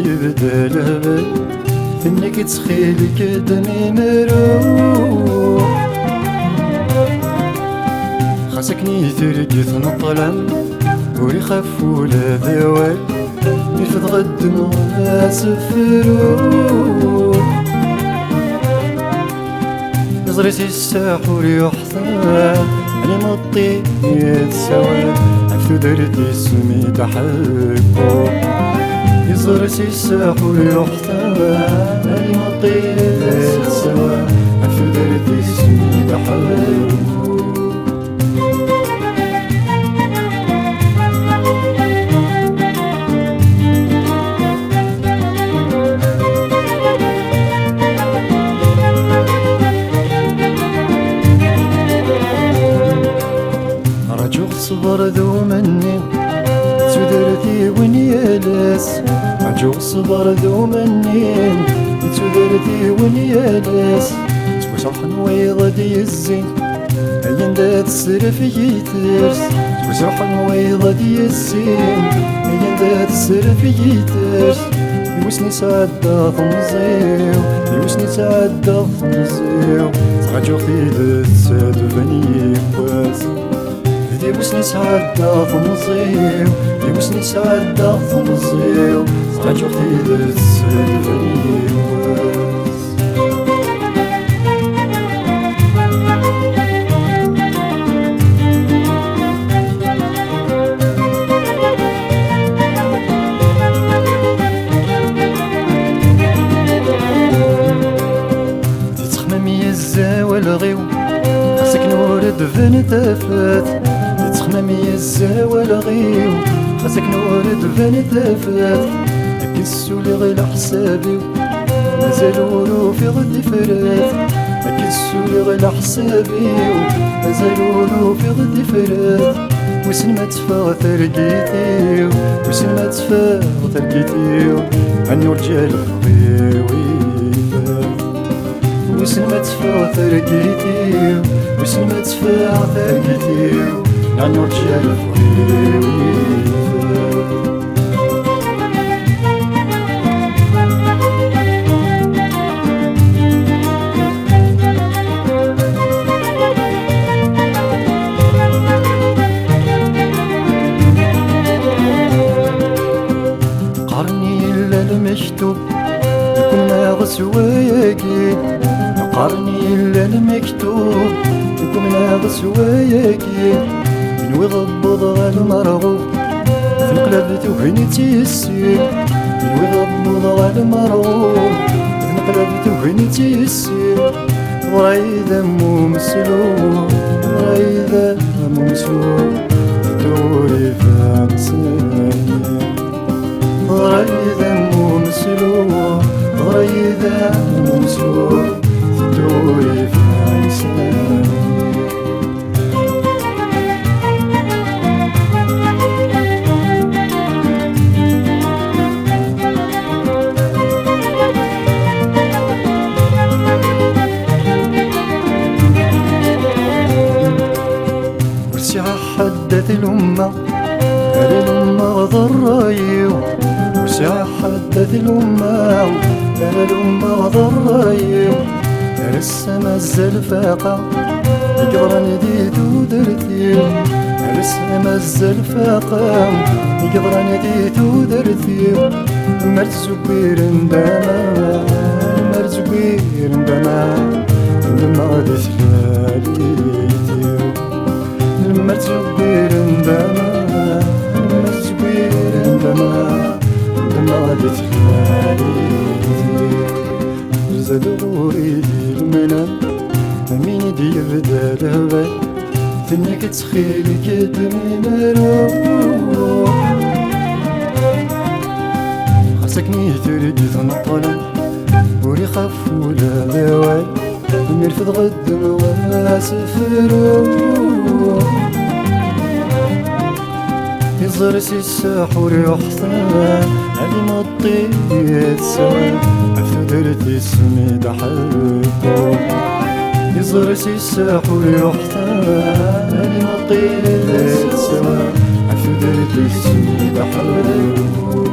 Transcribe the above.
يبدا الهبل انك تخيلك دمي مروح خاصك نيترقي تنطلم وري خاف ولا ذوال يفض غد ناس فروح نظرتي الساحور يحثان أنا مطي يتسوى عفتو درتي سمي تحبو نظرتي الساحور يحثان أنا مطي يتسوى عفتو درتي سمي تحبو صبر ذو مني تدرتي وين يالس عجو صبر ذو مني تدرتي وين يالس تكوش رحن ويض ديزين أين ذات السرف يترس تكوش رحن ويض ديزين أين ذات السرف يترس يوسني سعدة ثمزيو يوسني سعدة ثمزيو تعجو خيدت سادفني باس يوسني سعدة ثمزيو يوسني سعدة ثمزيو تعجو خيدت سادفني باس والغيو خاصك نورد فين تفات يتخمم يزا والغيو خاصك نورد فين تفات اكسو لي غير حسابي مازال ورو في غدي فرات اكسو لي غير حسابي مازال ورو في غدي فرات وسن ما تفاغ ترقيتيو وسن ما تفاغ ترقيتيو عنو رجال خضيوي وسن ما تفاغ ترقيتيو وسن ما تفاغ ترقيتيو عنو رجال خضيوي المكتوب يكون ناقص وياكي قرني إلا المكتوب يكون ناقص وياكي من ويغبض على المرغوب في انقلبت وهنيتي السير من ويغبض على المرغوب في انقلبت وهنيتي السير ورايدا مو مسلوب ورايدا مو مسلوب دوري فانساني غريدا مو مسلوب غريدا مو مسلوب دوري فانساني ورسيها حدث الأمة قال الأمة ضرايو ورسيها حدث الأمة قال الأمة ضرايو قال السما الزلفاقة يقدر نديتو درتيو قال السما الزلفاقة يقدر نديتو درتيو مرزو بير ندما مرزو بير ندما ندما غادي تلاليتيو مرزو بير ندما مرزو بير ندما ندما غادي تلاليتيو زاد غوري المنام مين يدير دا الهبال تنك تخيلي كدمي مروح خاصك نيترقي تنطلم وري خاف ولا ذوال نرفض غد نواس فروح يزرسي الساحور يحثان علي مطي يتسوى عفتو درتي سمي تحبو يزرسي الساحور يحثان علي مطي يتسوى عفتو درتي سمي تحبو